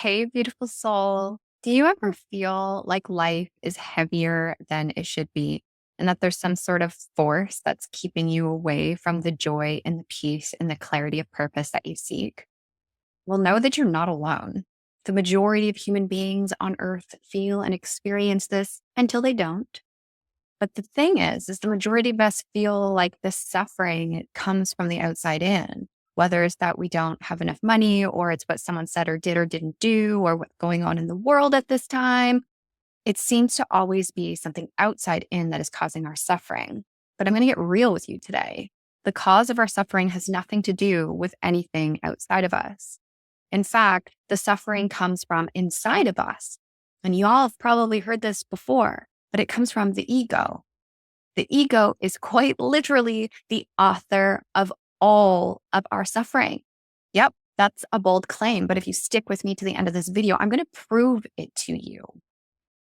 Hey, beautiful soul. Do you ever feel like life is heavier than it should be? And that there's some sort of force that's keeping you away from the joy and the peace and the clarity of purpose that you seek? Well, know that you're not alone. The majority of human beings on earth feel and experience this until they don't. But the thing is the majority of us feel like the suffering it comes from the outside in, whether it's that we don't have enough money or it's what someone said or didn't do or what's going on in the world at this time. It seems to always be something outside in that is causing our suffering. But I'm going to get real with you today. The cause of our suffering has nothing to do with anything outside of us. In fact, the suffering comes from inside of us. And y'all have probably heard this before, but it comes from the ego. The ego is quite literally the author of all of our suffering. Yep, that's a bold claim, but if you stick with me to the end of this video, I'm going to prove it to you.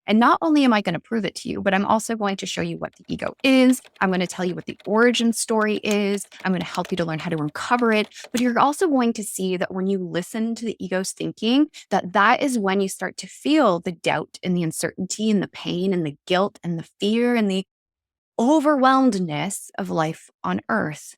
And not only am I going to prove it to you, but I'm also going to show you what the ego is. I'm going to tell you what the origin story is. I'm going to help you to learn how to uncover it. But you're also going to see that when you listen to the ego's thinking, that is when you start to feel the doubt and the uncertainty and the pain and the guilt and the fear and the overwhelmedness of life on earth.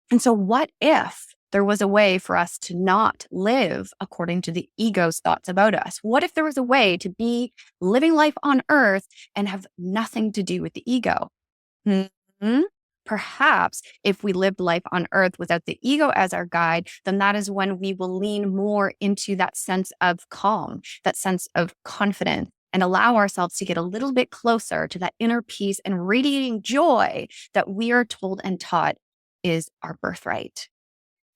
And so what if there was a way for us to not live according to the ego's thoughts about us? What if there was a way to be living life on earth and have nothing to do with the ego? Perhaps if we lived life on earth without the ego as our guide, then that is when we will lean more into that sense of calm, that sense of confidence, and allow ourselves to get a little bit closer to that inner peace and radiating joy that we are told and taught is our birthright.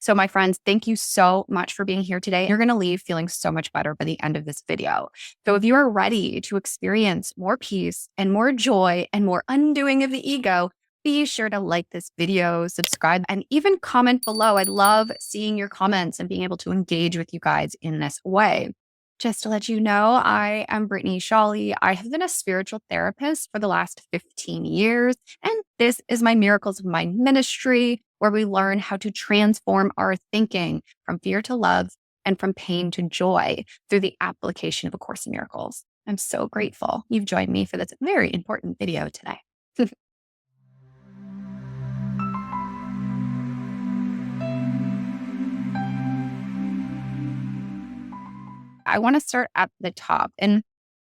So my friends, thank you so much for being here today. You're going to leave feeling so much better by the end of this video. So if you are ready to experience more peace and more joy and more undoing of the ego, be sure to like this video, subscribe, and even comment below. I'd love seeing your comments and being able to engage with you guys in this way. Just to let you know, I am Britney Shawley. I have been a spiritual therapist for the last 15 years, and this is my Miracles of Mind ministry, where we learn how to transform our thinking from fear to love and from pain to joy through the application of A Course in Miracles. I'm so grateful you've joined me for this very important video today. I want to start at the top. And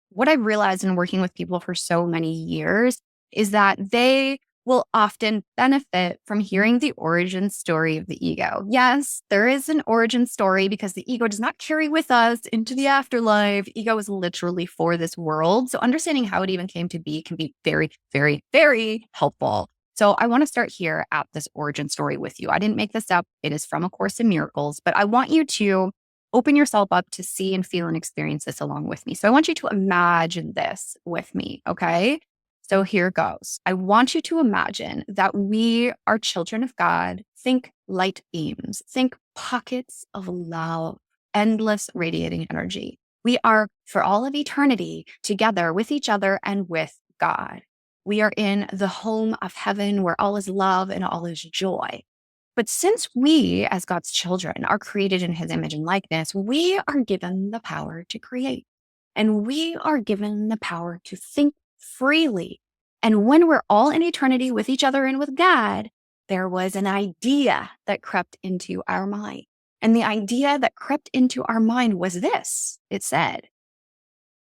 what I've realized in working with people for so many years is that they will often benefit from hearing the origin story of the ego. Yes, there is an origin story because the ego does not carry with us into the afterlife. Ego is literally for this world. So understanding how it even came to be can be very, very, very helpful. So I want to start here at this origin story with you. I didn't make this up. It is from A Course in Miracles, but I want you to open yourself up to see and feel and experience this along with me. So I want you to imagine this with me, okay? So here goes. I want you to imagine that we are children of God. Think light beams, think pockets of love, endless radiating energy. We are for all of eternity together with each other and with God. We are in the home of heaven where all is love and all is joy. But since we, as God's children, are created in his image and likeness, we are given the power to create. And we are given the power to think freely. And when we're all in eternity with each other and with God, there was an idea that crept into our mind. And the idea that crept into our mind was this. It said,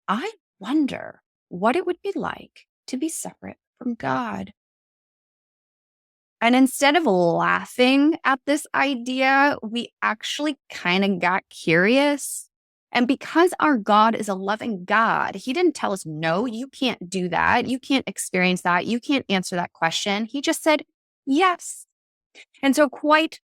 I wonder what it would be like to be separate from God. And instead of laughing at this idea, we actually kind of got curious. And because our God is a loving God, he didn't tell us, no, you can't do that. You can't experience that. You can't answer that question. He just said, yes. And so quite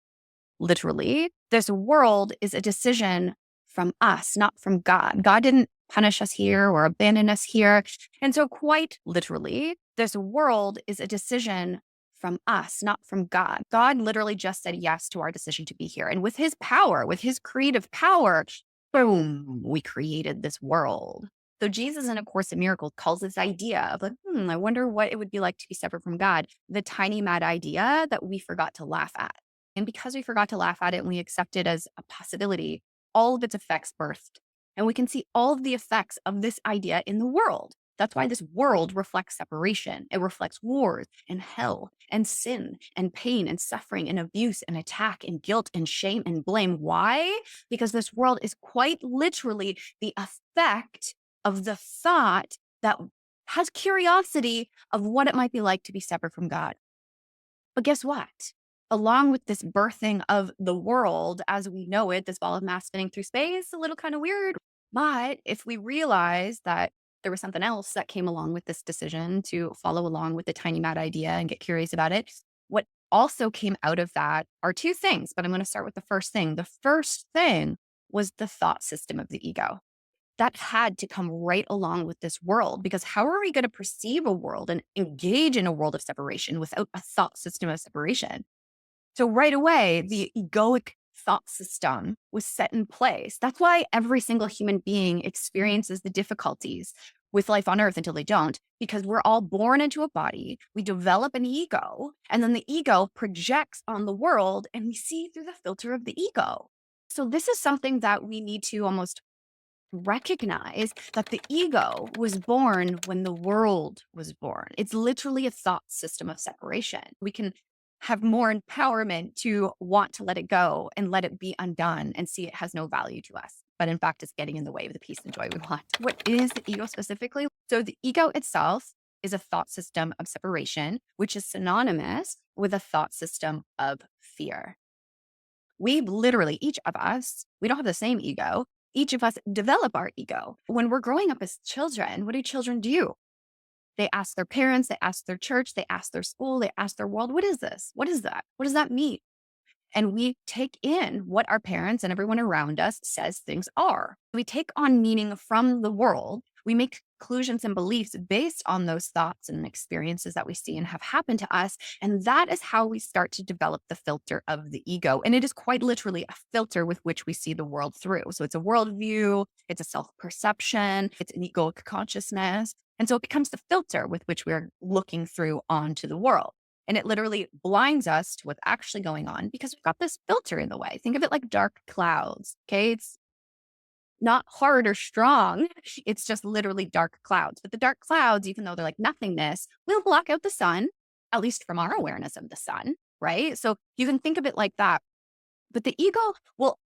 literally, this world is a decision from us, not from God. God didn't punish us here or abandon us here. And so quite literally, this world is a decision from us, not from God. God literally just said yes to our decision to be here. And with his power, with his creative power, boom, we created this world. So Jesus in A Course in Miracles calls this idea of like, I wonder what it would be like to be separate from God, the tiny mad idea that we forgot to laugh at. And because we forgot to laugh at it and we accept it as a possibility, all of its effects birthed And we can see all of the effects of this idea in the world. That's why this world reflects separation. It reflects wars and hell and sin and pain and suffering and abuse and attack and guilt and shame and blame. Why? Because this world is quite literally the effect of the thought that has curiosity of what it might be like to be separate from God. But guess what? Along with this birthing of the world as we know it, this ball of mass spinning through space, a little kind of weird. But if we realize that there was something else that came along with this decision to follow along with the tiny mad idea and get curious about it, what also came out of that are two things. But I'm going to start with the first thing. The first thing was the thought system of the ego that had to come right along with this world, because how are we going to perceive a world and engage in a world of separation without a thought system of separation? So right away, the egoic thought system was set in place. That's why every single human being experiences the difficulties with life on earth until they don't, because we're all born into a body, we develop an ego, and then the ego projects on the world and we see through the filter of the ego. So this is something that we need to almost recognize, that the ego was born when the world was born. It's literally a thought system of separation. We can have more empowerment to want to let it go and let it be undone and see it has no value to us. But in fact, it's getting in the way of the peace and joy we want. What is the ego specifically? So the ego itself is a thought system of separation, which is synonymous with a thought system of fear. We literally, each of us, we don't have the same ego. Each of us develop our ego. When we're growing up as children, what do children do? They ask their parents, they ask their church, they ask their school, they ask their world, what is this? What is that? What does that mean? And we take in what our parents and everyone around us says things are. We take on meaning from the world. We make conclusions and beliefs based on those thoughts and experiences that we see and have happened to us. And that is how we start to develop the filter of the ego. And it is quite literally a filter with which we see the world through. So it's a worldview, it's a self-perception, it's an egoic consciousness. And so it becomes the filter with which we're looking through onto the world. And it literally blinds us to what's actually going on because we've got this filter in the way. Think of it like dark clouds. Okay. It's not hard or strong. It's just literally dark clouds. But the dark clouds, even though they're like nothingness, will block out the sun, at least from our awareness of the sun. Right. So you can think of it like that. But the ego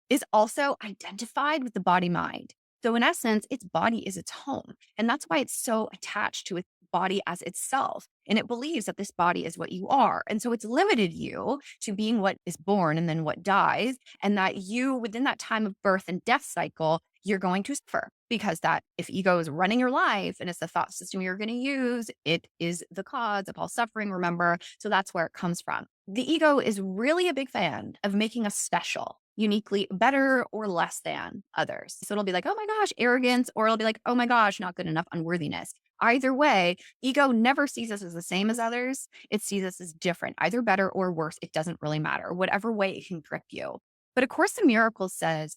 is also identified with the body mind. So in essence, its body is its home. And that's why it's so attached to its body as itself. And it believes that this body is what you are. And so it's limited you to being what is born and then what dies. And that you, within that time of birth and death cycle, you're going to suffer, because that if ego is running your life and it's the thought system you're going to use, it is the cause of all suffering, remember? So that's where it comes from. The ego is really a big fan of making us special, uniquely better or less than others. So it'll be like, oh my gosh, arrogance, or it'll be like, oh my gosh, not good enough, unworthiness. Either way, ego never sees us as the same as others. It sees us as different, either better or worse. It doesn't really matter, whatever way it can grip you. But A Course in Miracles says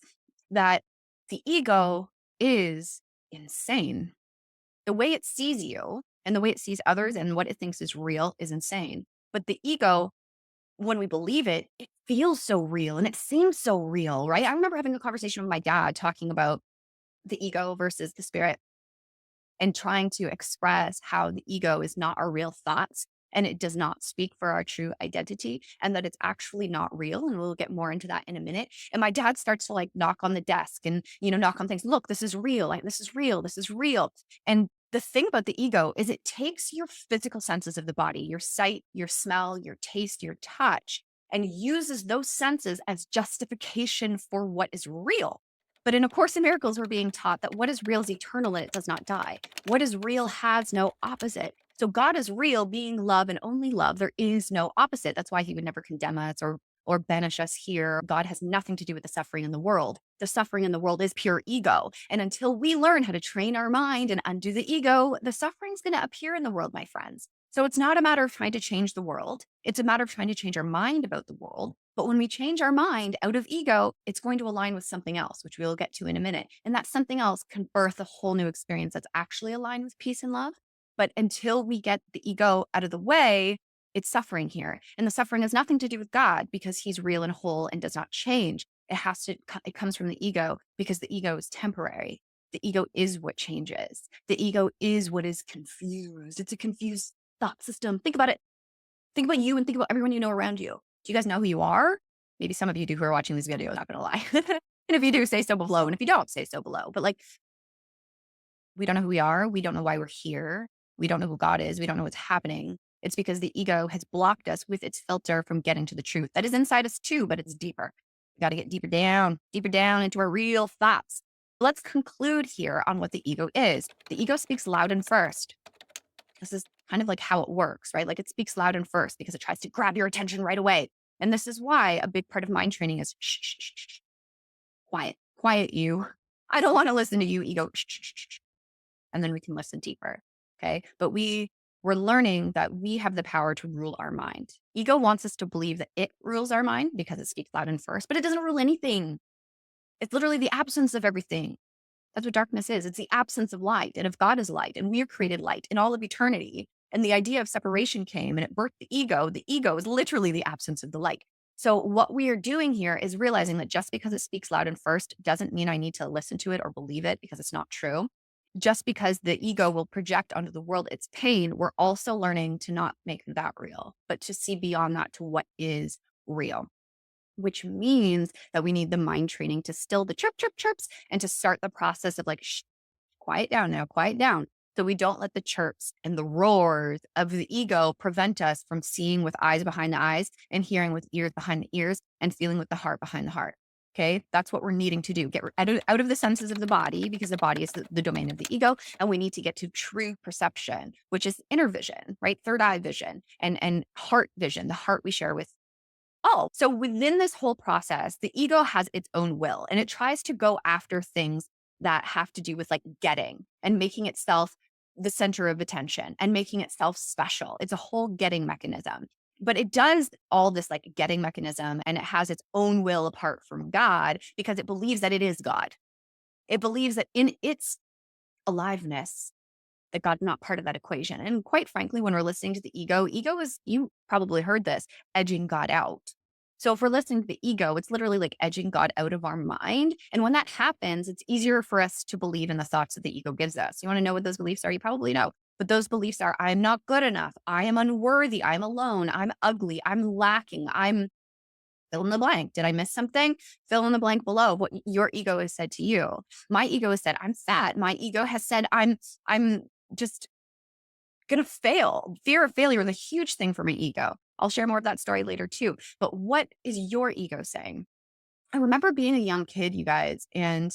that the ego is insane. The way it sees you and the way it sees others and what it thinks is real is insane. But the ego, when we believe it, it feels so real and it seems so real, right? I remember having a conversation with my dad talking about the ego versus the spirit and trying to express how the ego is not our real thoughts and it does not speak for our true identity, and that it's actually not real. And we'll get more into that in a minute. And my dad starts to like knock on the desk and, knock on things. Look, this is real. Like, this is real. This is real. And the thing about the ego is it takes your physical senses of the body, your sight, your smell, your taste, your touch, and uses those senses as justification for what is real. But in A Course in Miracles, we're being taught that what is real is eternal and it does not die. What is real has no opposite. So God is real, being love and only love. There is no opposite. That's why he would never condemn us or banish us here. God has nothing to do with the suffering in the world. The suffering in the world is pure ego. And until we learn how to train our mind and undo the ego, the suffering's going to appear in the world, my friends. So it's not a matter of trying to change the world. It's a matter of trying to change our mind about the world. But when we change our mind out of ego, it's going to align with something else, which we'll get to in a minute. And that something else can birth a whole new experience that's actually aligned with peace and love. But until we get the ego out of the way, it's suffering here. And the suffering has nothing to do with God, because he's real and whole and does not change. It comes from the ego, because the ego is temporary. The ego is what changes. The ego is what is confused. It's a confused thought system. Think about it. Think about you and think about everyone you know around you. Do you guys know who you are? Maybe some of you do who are watching this video, not going to lie. And if you do, say so below. And if you don't, say so below. But like, we don't know who we are. We don't know why we're here. We don't know who God is. We don't know what's happening. It's because the ego has blocked us with its filter from getting to the truth that is inside us too, but it's deeper. We got to get deeper down into our real thoughts. Let's conclude here on what the ego is. The ego speaks loud and first. This is kind of like how it works, right? Like it speaks loud and first because it tries to grab your attention right away. And this is why a big part of mind training is shh, shh, shh, shh. Quiet you. I don't want to listen to you, ego. Shh, shh, shh, shh. And then we can listen deeper. Okay. But we're learning that we have the power to rule our mind. Ego wants us to believe that it rules our mind because it speaks loud and first, but it doesn't rule anything. It's literally the absence of everything. That's what darkness is. It's the absence of light. And if God is light and we are created light in all of eternity, and the idea of separation came and it birthed the ego is literally the absence of the light. So what we are doing here is realizing that just because it speaks loud and first doesn't mean I need to listen to it or believe it because it's not true. Just because the ego will project onto the world its pain, we're also learning to not make that real, but to see beyond that to what is real, which means that we need the mind training to still the chirps and to start the process of like, shh, quiet down now, quiet down. So we don't let the chirps and the roars of the ego prevent us from seeing with eyes behind the eyes and hearing with ears behind the ears and feeling with the heart behind the heart. Okay. That's what we're needing to do. Get out of the senses of the body because the body is the domain of the ego. And we need to get to true perception, which is inner vision, right? Third eye vision and heart vision, the heart we share with all. So within this whole process, the ego has its own will and it tries to go after things that have to do with like getting and making itself the center of attention and making itself special. It's a whole getting mechanism. But it does all this like getting mechanism and it has its own will apart from God because it believes that it is God. It believes that in its aliveness, that God's not part of that equation. And quite frankly, when we're listening to the ego is, you probably heard this, edging God out. So if we're listening to the ego, it's literally like edging God out of our mind. And when that happens, it's easier for us to believe in the thoughts that the ego gives us. You want to know what those beliefs are? You probably know. But those beliefs are, I'm not good enough. I am unworthy. I'm alone. I'm ugly. I'm lacking. I'm fill in the blank. Did I miss something? Fill in the blank below what your ego has said to you. My ego has said, I'm fat. My ego has said, I'm just going to fail. Fear of failure is a huge thing for my ego. I'll share more of that story later too. But what is your ego saying? I remember being a young kid, you guys, and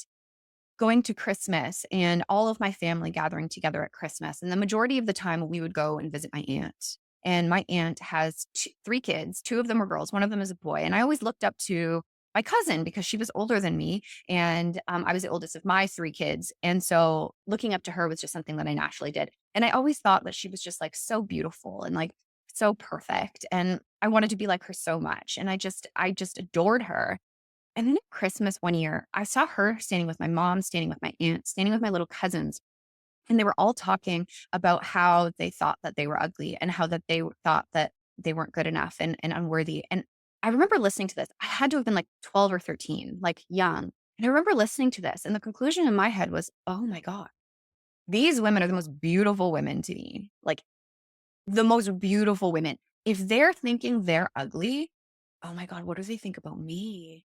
going to Christmas and all of my family gathering together at Christmas. And the majority of the time we would go and visit my aunt. And my aunt has three kids. Two of them are girls. One of them is a boy. And I always looked up to my cousin because she was older than me. And I was the oldest of my three kids. And so looking up to her was just something that I naturally did. And I always thought that she was just like so beautiful and like so perfect. And I wanted to be like her so much. And I just adored her. And then at Christmas one year, I saw her standing with my mom, standing with my aunt, standing with my little cousins. And they were all talking about how they thought that they were ugly and how that they thought that they weren't good enough and unworthy. And I remember listening to this. I had to have been like 12 or 13, like young. And I remember listening to this. And the conclusion in my head was, oh my God, these women are the most beautiful women to me. Like the most beautiful women. If they're thinking they're ugly, oh my God, what do they think about me?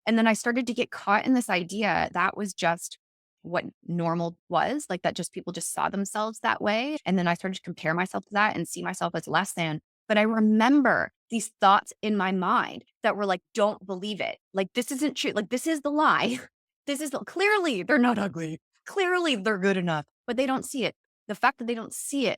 And then I started to get caught in this idea that was just what normal was, like that just people just saw themselves that way. And then I started to compare myself to that and see myself as less than. But I remember these thoughts in my mind that were like, don't believe it. Like, this isn't true. Like, this is the lie. Clearly they're not ugly. Clearly they're good enough, but they don't see it. The fact that they don't see it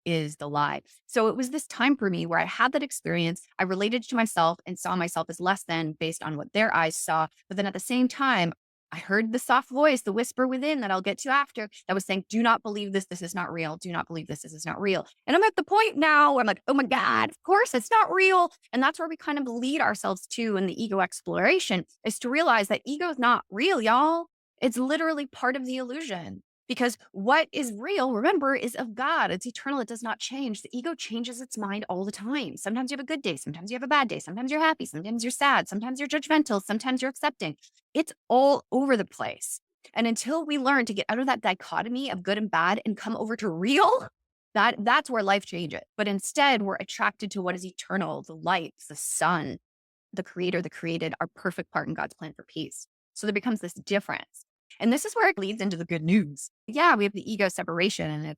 is the lie. So it was this time for me where I had that experience. I related to myself and saw myself as less than based on what their eyes saw. But then at the same time, I heard the soft voice, the whisper within that I'll get to after that was saying, do not believe this. This is not real. Do not believe this. This is not real. And I'm at the point now where I'm like, oh my God, of course it's not real. And that's where we kind of lead ourselves to in the ego exploration is to realize that ego is not real, y'all. It's literally part of the illusion. Because what is real, remember, is of God. It's eternal. It does not change. The ego changes its mind all the time. Sometimes you have a good day. Sometimes you have a bad day. Sometimes you're happy. Sometimes you're sad. Sometimes you're judgmental. Sometimes you're accepting. It's all over the place. And until we learn to get out of that dichotomy of good and bad and come over to real, that's where life changes. But instead, we're attracted to what is eternal, the light, the sun, the creator, the created, our perfect part in God's plan for peace. So there becomes this difference. And this is where it leads into the good news. Yeah, we have the ego separation and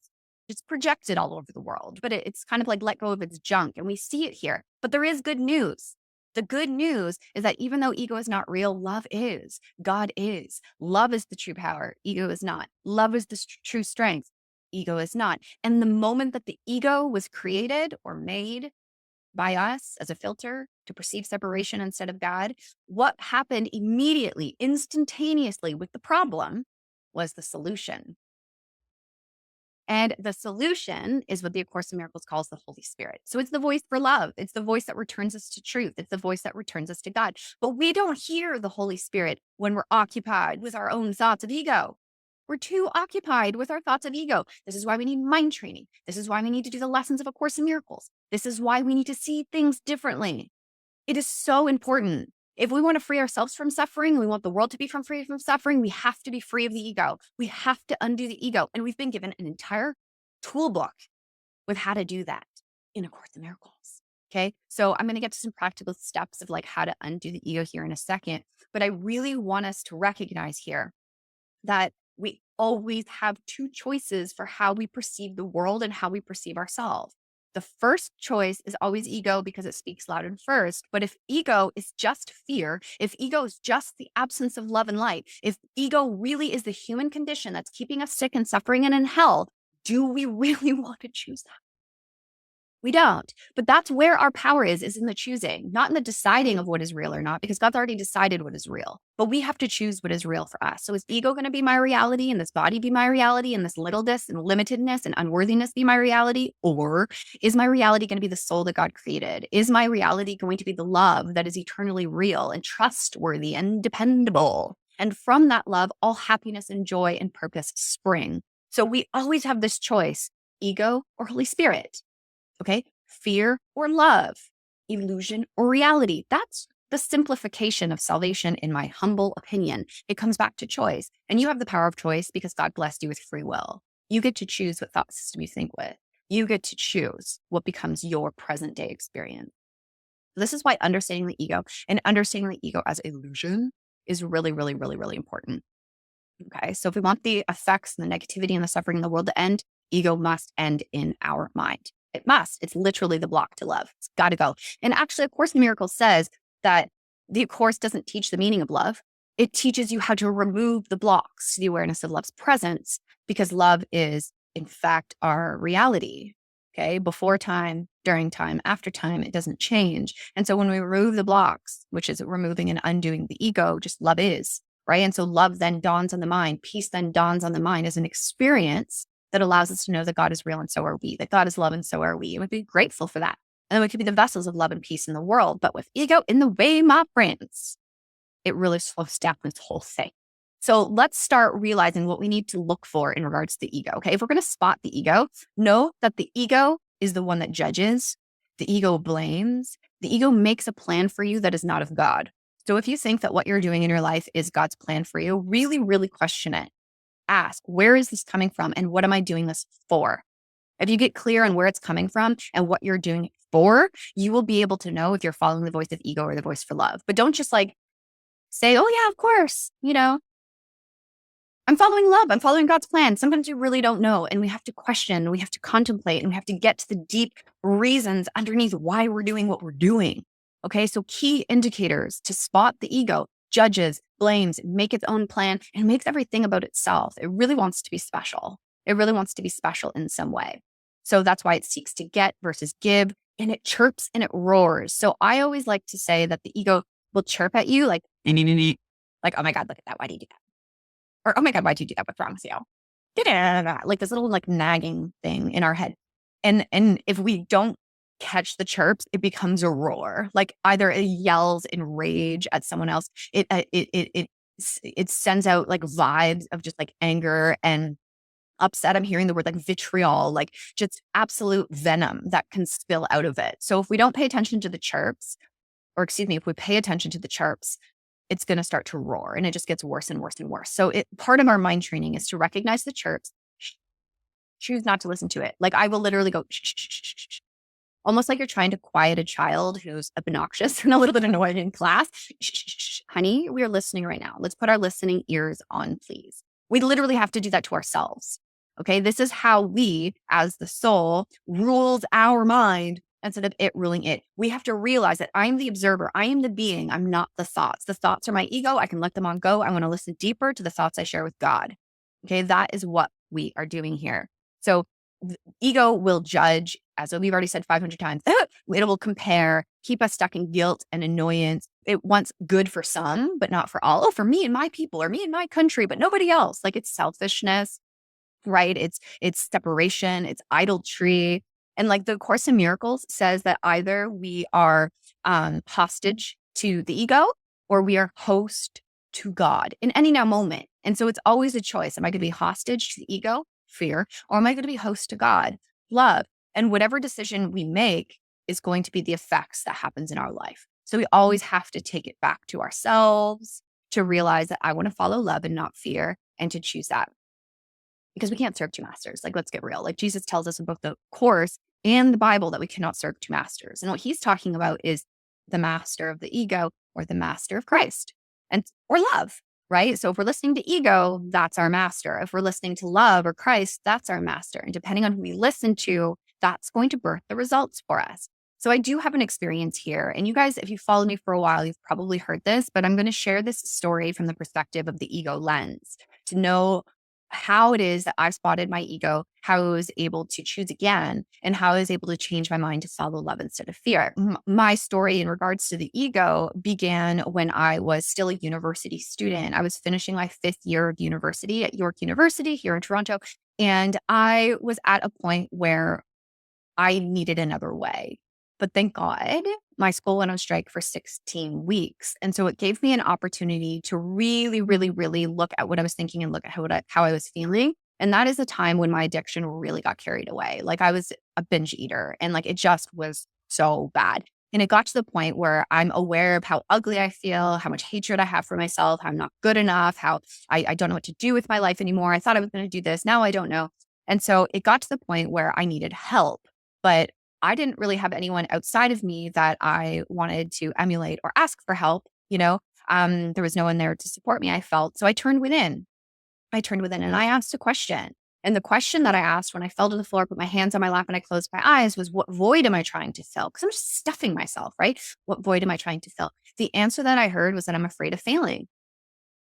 it's projected all over the world, but it's kind of like let go of its junk. And we see it here. But there is good news. The good news is that even though ego is not real, love is. God is. Love is the true power. Ego is not. Love is the true strength. Ego is not. And the moment that the ego was created or made by us as a filter to perceive separation instead of God, what happened immediately, instantaneously with the problem was the solution. And the solution is what the A Course in Miracles calls the Holy Spirit. So it's the voice for love. It's the voice that returns us to truth. It's the voice that returns us to God. But we don't hear the Holy Spirit when we're occupied with our own thoughts of ego. We're too occupied with our thoughts of ego. This is why we need mind training. This is why we need to do the lessons of A Course in Miracles. This is why we need to see things differently. It is so important. If we want to free ourselves from suffering, we want the world to be free from suffering, we have to be free of the ego. We have to undo the ego. And we've been given an entire toolbook with how to do that in A Course in Miracles. Okay. So I'm going to get to some practical steps of like how to undo the ego here in a second. But I really want us to recognize here that we always have two choices for how we perceive the world and how we perceive ourselves. The first choice is always ego because it speaks loud and first. But if ego is just fear, if ego is just the absence of love and light, if ego really is the human condition that's keeping us sick and suffering and in hell, do we really want to choose that? We don't. But that's where our power is in the choosing, not in the deciding of what is real or not, because God's already decided what is real. But we have to choose what is real for us. So is ego going to be my reality and this body be my reality and this littleness and limitedness and unworthiness be my reality? Or is my reality going to be the soul that God created? Is my reality going to be the love that is eternally real and trustworthy and dependable? And from that love, all happiness and joy and purpose spring. So we always have this choice, ego or Holy Spirit. Okay. Fear or love, illusion or reality. That's the simplification of salvation, in my humble opinion. It comes back to choice. And you have the power of choice because God blessed you with free will. You get to choose what thought system you think with. You get to choose what becomes your present day experience. This is why understanding the ego and understanding the ego as illusion is really, really, really, really important. Okay. So if we want the effects and the negativity and the suffering in the world to end, ego must end in our mind. It must. It's literally the block to love. It's got to go. And actually, A Course in Miracles says that the Course doesn't teach the meaning of love. It teaches you how to remove the blocks to the awareness of love's presence, because love is, in fact, our reality. Okay. Before time, during time, after time, it doesn't change. And so when we remove the blocks, which is removing and undoing the ego, just love is, right? And so love then dawns on the mind. Peace then dawns on the mind as an experience that allows us to know that God is real and so are we, that God is love and so are we. And we'd be grateful for that. And then we could be the vessels of love and peace in the world. But with ego in the way, my friends, it really slows down this whole thing. So let's start realizing what we need to look for in regards to the ego. Okay. If we're going to spot the ego, know that the ego is the one that judges. The ego blames. The ego makes a plan for you that is not of God. So if you think that what you're doing in your life is God's plan for you, really, really question it. Ask, where is this coming from? And what am I doing this for? If you get clear on where it's coming from and what you're doing it for, you will be able to know if you're following the voice of ego or the voice for love. But don't just like say, oh yeah, of course, I'm following love. I'm following God's plan. Sometimes you really don't know. And we have to question, we have to contemplate, and we have to get to the deep reasons underneath why we're doing what we're doing. Okay. So key indicators to spot the ego: judges, blames, make its own plan, and makes everything about itself. It really wants to be special. It really wants to be special in some way. So that's why it seeks to get versus give, and it chirps and it roars. So I always like to say that the ego will chirp at you like, oh my God, look at that. Why do you do that? Or, oh my God, why'd you do that? What's wrong with you? Like this little like nagging thing in our head. And if we don't catch the chirps, it becomes a roar. Like either it yells in rage at someone else. It sends out like vibes of just like anger and upset. I'm hearing the word like vitriol, like just absolute venom that can spill out of it. So if we don't pay attention to the chirps, or excuse me, if we pay attention to the chirps, it's going to start to roar and it just gets worse and worse and worse. So part of our mind training is to recognize the chirps, choose not to listen to it. Like I will literally go, shh, shh, shh, shh, shh, almost like you're trying to quiet a child who's obnoxious and a little bit annoying in class. Shh, shh, shh, honey, we are listening right now. Let's put our listening ears on, please. We literally have to do that to ourselves. Okay. This is how we, as the soul, rules our mind instead of it ruling it. We have to realize that I'm the observer. I am the being. I'm not the thoughts. The thoughts are my ego. I can let them on go. I want to listen deeper to the thoughts I share with God. Okay. That is what we are doing here. So ego will judge, as we've already said 500 times. It will compare, keep us stuck in guilt and annoyance. It wants good for some, but not for all. Oh, for me and my people, or me and my country, but nobody else. Like it's selfishness, right? It's separation, it's idolatry. And like the Course in Miracles says that either we are hostage to the ego or we are host to God in any now moment. And so it's always a choice. Am I going to be hostage to the ego, fear, or am I going to be host to God, love? And whatever decision we make is going to be the effects that happens in our life. So we always have to take it back to ourselves to realize that I want to follow love and not fear, and to choose that. Because we can't serve two masters. Like, let's get real. Like Jesus tells us in both the Course and the Bible that we cannot serve two masters. And what he's talking about is the master of the ego or the master of Christ or love, right? So if we're listening to ego, that's our master. If we're listening to love or Christ, that's our master. And depending on who we listen to, that's going to birth the results for us. So I do have an experience here. And you guys, if you followed me for a while, you've probably heard this, but I'm going to share this story from the perspective of the ego lens to know how it is that I've spotted my ego, how I was able to choose again, and how I was able to change my mind to follow love instead of fear. My story in regards to the ego began when I was still a university student. I was finishing my 5th year of university at York University here in Toronto. And I was at a point where I needed another way. But thank God, my school went on strike for 16 weeks. And so it gave me an opportunity to really, really, really look at what I was thinking and look at how I was feeling. And that is a time when my addiction really got carried away. Like I was a binge eater and like it just was so bad. And it got to the point where I'm aware of how ugly I feel, how much hatred I have for myself, how I'm not good enough, how I don't know what to do with my life anymore. I thought I was going to do this. Now I don't know. And so it got to the point where I needed help. But I didn't really have anyone outside of me that I wanted to emulate or ask for help. There was no one there to support me, I felt. So I turned within. And I asked a question. And the question that I asked when I fell to the floor, put my hands on my lap and I closed my eyes was, what void am I trying to fill? Because I'm just stuffing myself, right? What void am I trying to fill? The answer that I heard was that I'm afraid of failing.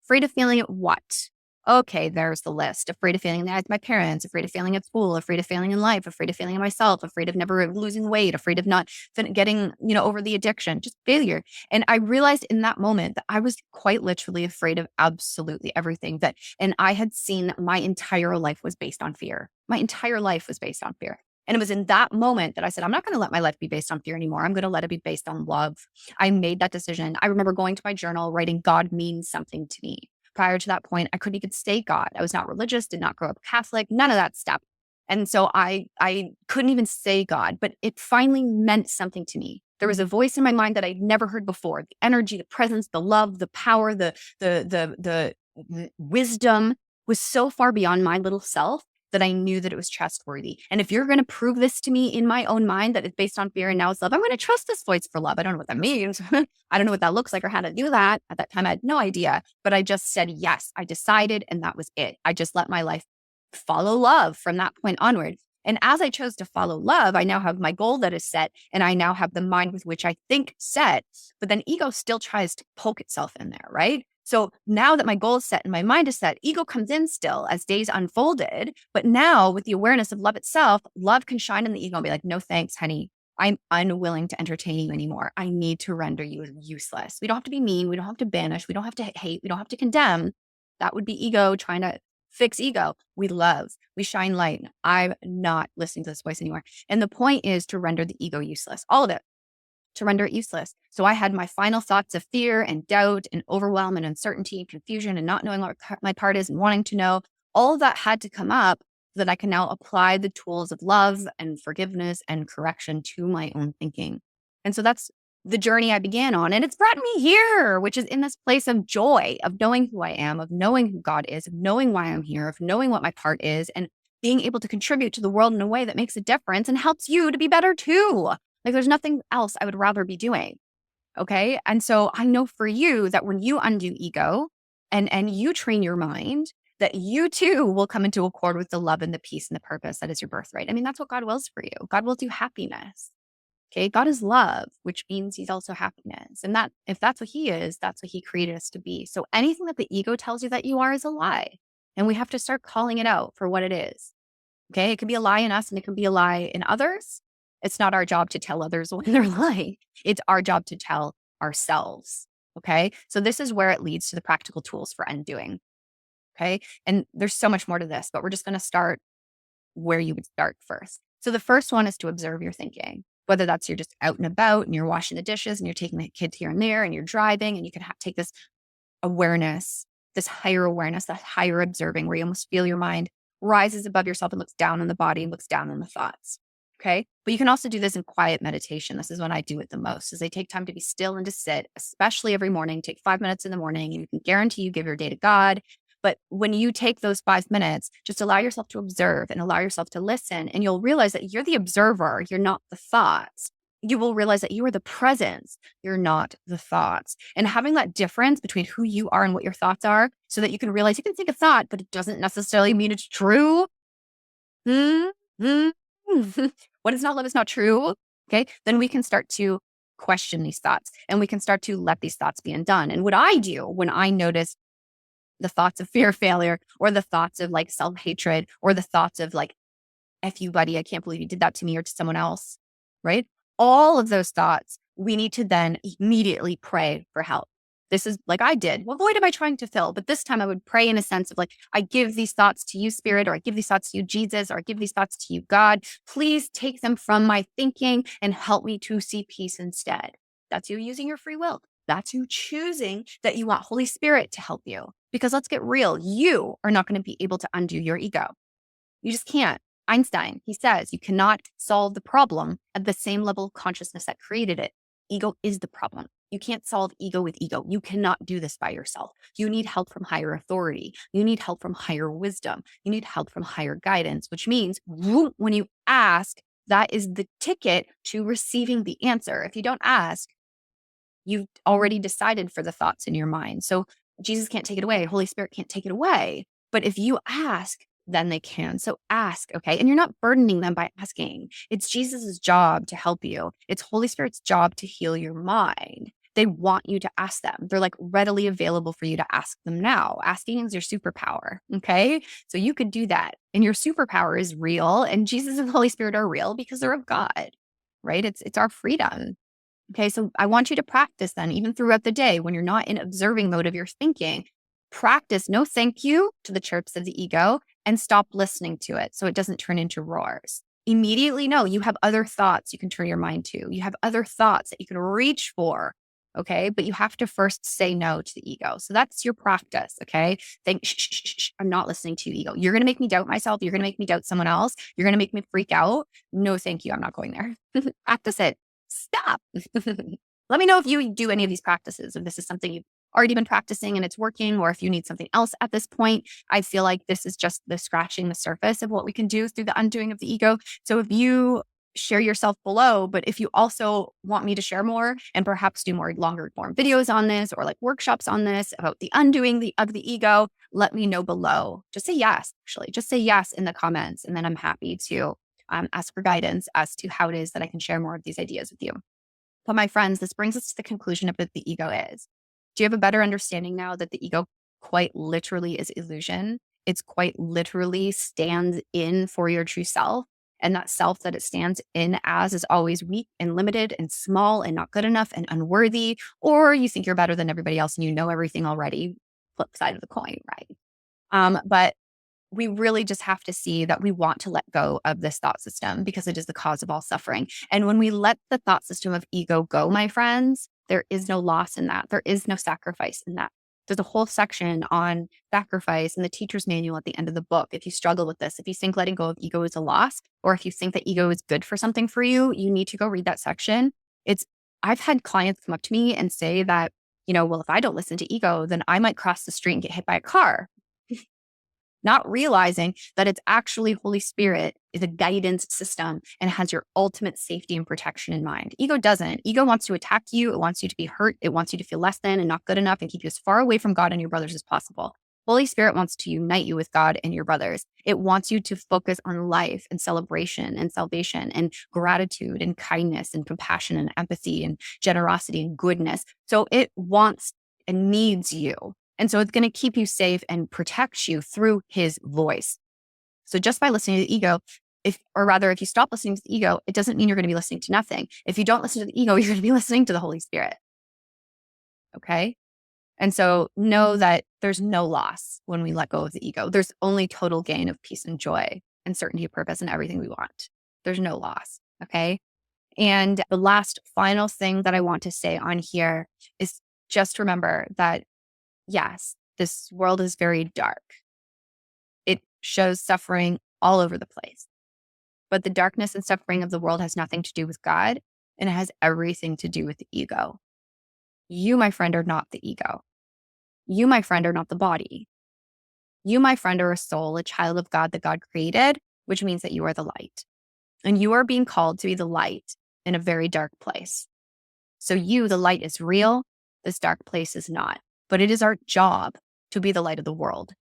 Afraid of failing at what? Okay, there's the list. Afraid of failing at my parents, afraid of failing at school, afraid of failing in life, afraid of failing in myself, afraid of never losing weight, afraid of not getting, over the addiction, just failure. And I realized in that moment that I was quite literally afraid of absolutely everything and I had seen my entire life was based on fear. My entire life was based on fear. And it was in that moment that I said, I'm not going to let my life be based on fear anymore. I'm going to let it be based on love. I made that decision. I remember going to my journal, writing, God means something to me. Prior to that point, I couldn't even say God. I was not religious, did not grow up Catholic, none of that stuff. And so I couldn't even say God, but it finally meant something to me. There was a voice in my mind that I'd never heard before. The energy, the presence, the love, the power, the wisdom was so far beyond my little self that I knew that it was trustworthy. And if you're going to prove this to me in my own mind that it's based on fear and now it's love, I'm going to trust this voice for love. I don't know what that means. I don't know what that looks like or how to do that. At that time, I had no idea, but I just said, yes, I decided. And that was it. I just let my life follow love from that point onward. And as I chose to follow love, I now have my goal that is set and I now have the mind with which I think set, but then ego still tries to poke itself in there, right? So now that my goal is set and my mind is set, ego comes in still as days unfolded. But now with the awareness of love itself, love can shine in the ego and be like, no, thanks, honey. I'm unwilling to entertain you anymore. I need to render you useless. We don't have to be mean. We don't have to banish. We don't have to hate. We don't have to condemn. That would be ego trying to fix ego. We love. We shine light. I'm not listening to this voice anymore. And the point is to render the ego useless. All of it. To render it useless. So I had my final thoughts of fear and doubt and overwhelm and uncertainty and confusion and not knowing what my part is and wanting to know. All of that had to come up so that I can now apply the tools of love and forgiveness and correction to my own thinking. And so that's the journey I began on. And it's brought me here, which is in this place of joy, of knowing who I am, of knowing who God is, of knowing why I'm here, of knowing what my part is, and being able to contribute to the world in a way that makes a difference and helps you to be better too. Like there's nothing else I would rather be doing. Okay. And so I know for you that when you undo ego and you train your mind, that you too will come into accord with the love and the peace and the purpose that is your birthright. I mean, that's what God wills for you. God wills you happiness. Okay. God is love, which means he's also happiness. And that if that's what he is, that's what he created us to be. So anything that the ego tells you that you are is a lie. And we have to start calling it out for what it is. Okay. It could be a lie in us and it can be a lie in others. It's not our job to tell others when they're lying. It's our job to tell ourselves. Okay. So this is where it leads to the practical tools for undoing. Okay. And there's so much more to this, but we're just going to start where you would start first. So the first one is to observe your thinking, whether that's you're just out and about and you're washing the dishes and you're taking the kids here and there and you're driving and you can take this awareness, this higher awareness, that higher observing where you almost feel your mind rises above yourself and looks down on the body and looks down on the thoughts. Okay. But you can also do this in quiet meditation. This is when I do it the most, is I take time to be still and to sit, especially every morning. Take 5 minutes in the morning and you can guarantee you give your day to God. But when you take those 5 minutes, just allow yourself to observe and allow yourself to listen. And you'll realize that you're the observer. You're not the thoughts. You will realize that you are the presence. You're not the thoughts. And having that difference between who you are and what your thoughts are, so that you can realize you can think a thought, but it doesn't necessarily mean it's true. What is not love is not true. Okay. Then we can start to question these thoughts and we can start to let these thoughts be undone. And what I do when I notice the thoughts of fear of failure or the thoughts of like self-hatred or the thoughts of like, F you, buddy, I can't believe you did that to me or to someone else, right? All of those thoughts, we need to then immediately pray for help. This is like I did. What void am I trying to fill? But this time I would pray in a sense of like, I give these thoughts to you, Spirit, or I give these thoughts to you, Jesus, or I give these thoughts to you, God. Please take them from my thinking and help me to see peace instead. That's you using your free will. That's you choosing that you want Holy Spirit to help you. Because let's get real, you are not going to be able to undo your ego. You just can't. Einstein, he says, you cannot solve the problem at the same level of consciousness that created it. Ego is the problem. You can't solve ego with ego. You cannot do this by yourself. You need help from higher authority. You need help from higher wisdom. You need help from higher guidance, which means when you ask, that is the ticket to receiving the answer. If you don't ask, you've already decided for the thoughts in your mind. So Jesus can't take it away. Holy Spirit can't take it away. But if you ask, then they can. So ask, okay? And you're not burdening them by asking. It's Jesus's job to help you. It's Holy Spirit's job to heal your mind. They want you to ask them. They're like readily available for you to ask them now. Asking is your superpower, okay? So you could do that. And your superpower is real. And Jesus and the Holy Spirit are real because they're of God, right? It's our freedom. Okay, so I want you to practice then, even throughout the day when you're not in observing mode of your thinking. Practice no thank you to the chirps of the ego and stop listening to it so it doesn't turn into roars. Immediately know you have other thoughts you can turn your mind to. You have other thoughts that you can reach for, okay? But you have to first say no to the ego. So that's your practice, okay? Think, shh, I'm not listening to you, ego. You're going to make me doubt myself. You're going to make me doubt someone else. You're going to make me freak out. No, thank you. I'm not going there. Practice it. Stop. Let me know if you do any of these practices, if this is something you've already been practicing and it's working, or if you need something else at this point. I feel like this is just the scratching the surface of what we can do through the undoing of the ego. So if you share yourself below, but if you also want me to share more and perhaps do more longer form videos on this or like workshops on this about the undoing of the ego, let me know below. Just say yes, actually. Just say yes in the comments. And then I'm happy to ask for guidance as to how it is that I can share more of these ideas with you. But my friends, this brings us to the conclusion of what the ego is. Do you have a better understanding now that the ego quite literally is illusion? It's quite literally stands in for your true self. And that self that it stands in as is always weak and limited and small and not good enough and unworthy. Or you think you're better than everybody else and you know everything already. Flip side of the coin, right? But we really just have to see that we want to let go of this thought system because it is the cause of all suffering. And when we let the thought system of ego go, my friends, there is no loss in that. There is no sacrifice in that. There's a whole section on sacrifice in the teacher's manual at the end of the book. If you struggle with this, if you think letting go of ego is a loss, or if you think that ego is good for something for you, you need to go read that section. It's I've had clients come up to me and say that, well, if I don't listen to ego, then I might cross the street and get hit by a car, not realizing that it's actually Holy Spirit is a guidance system and has your ultimate safety and protection in mind. Ego doesn't. Ego wants to attack you. It wants you to be hurt. It wants you to feel less than and not good enough and keep you as far away from God and your brothers as possible. Holy Spirit wants to unite you with God and your brothers. It wants you to focus on life and celebration and salvation and gratitude and kindness and compassion and empathy and generosity and goodness. So it wants and needs you. And so it's going to keep you safe and protect you through his voice. So just by listening to the ego, if you stop listening to the ego, it doesn't mean you're going to be listening to nothing. If you don't listen to the ego, you're going to be listening to the Holy Spirit. Okay. And so know that there's no loss when we let go of the ego. There's only total gain of peace and joy and certainty of purpose and everything we want. There's no loss. Okay. And the last final thing that I want to say on here is just remember that yes, this world is very dark. It shows suffering all over the place. But the darkness and suffering of the world has nothing to do with God, and it has everything to do with the ego. You, my friend, are not the ego. You, my friend, are not the body. You, my friend, are a soul, a child of God that God created, which means that you are the light. And you are being called to be the light in a very dark place. So you, the light, is real. This dark place is not. But it is our job to be the light of the world.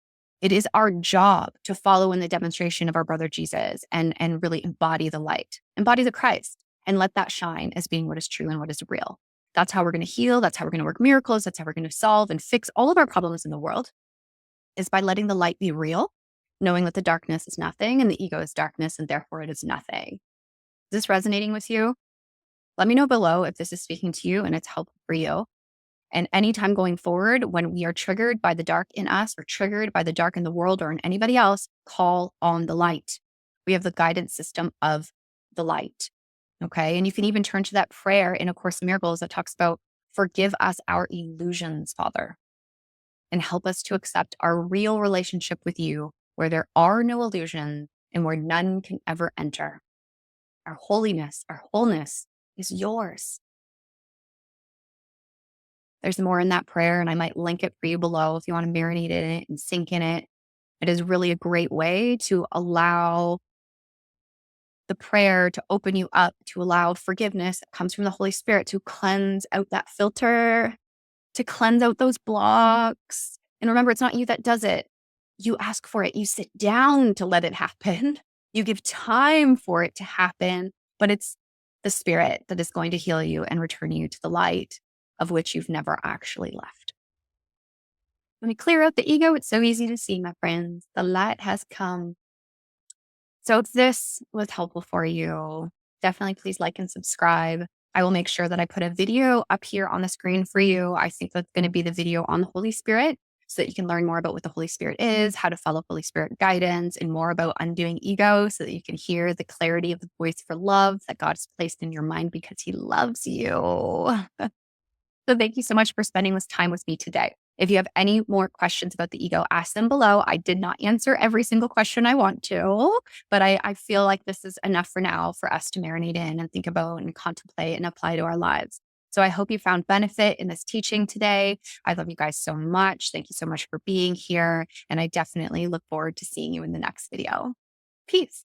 It is our job to follow in the demonstration of our brother Jesus and really embody the light, embody the Christ, and let that shine as being what is true and what is real. That's how we're going to heal. That's how we're going to work miracles. That's how we're going to solve and fix all of our problems in the world, is by letting the light be real, knowing that the darkness is nothing and the ego is darkness and therefore it is nothing. Is this resonating with you? Let me know below if this is speaking to you and it's helpful for you. And anytime going forward, when we are triggered by the dark in us or triggered by the dark in the world or in anybody else, call on the light. We have the guidance system of the light. Okay. And you can even turn to that prayer in A Course in Miracles that talks about forgive us our illusions, Father, and help us to accept our real relationship with you, where there are no illusions and where none can ever enter. Our holiness, our wholeness is yours. There's more in that prayer, and I might link it for you below if you want to marinate in it and sink in it. It is really a great way to allow the prayer to open you up, to allow forgiveness that comes from the Holy Spirit to cleanse out that filter, to cleanse out those blocks. And remember, it's not you that does it. You ask for it. You sit down to let it happen. You give time for it to happen, but it's the Spirit that is going to heal you and return you to the light of which you've never actually left. When we clear out the ego, it's so easy to see, my friends. The light has come. So if this was helpful for you, definitely please like and subscribe. I will make sure that I put a video up here on the screen for you. I think that's going to be the video on the Holy Spirit, so that you can learn more about what the Holy Spirit is, how to follow Holy Spirit guidance, and more about undoing ego, so that you can hear the clarity of the voice for love that God has placed in your mind because he loves you. So thank you so much for spending this time with me today. If you have any more questions about the ego, ask them below. I did not answer every single question I want to, but I feel like this is enough for now for us to marinate in and think about and contemplate and apply to our lives. So I hope you found benefit in this teaching today. I love you guys so much. Thank you so much for being here. And I definitely look forward to seeing you in the next video. Peace.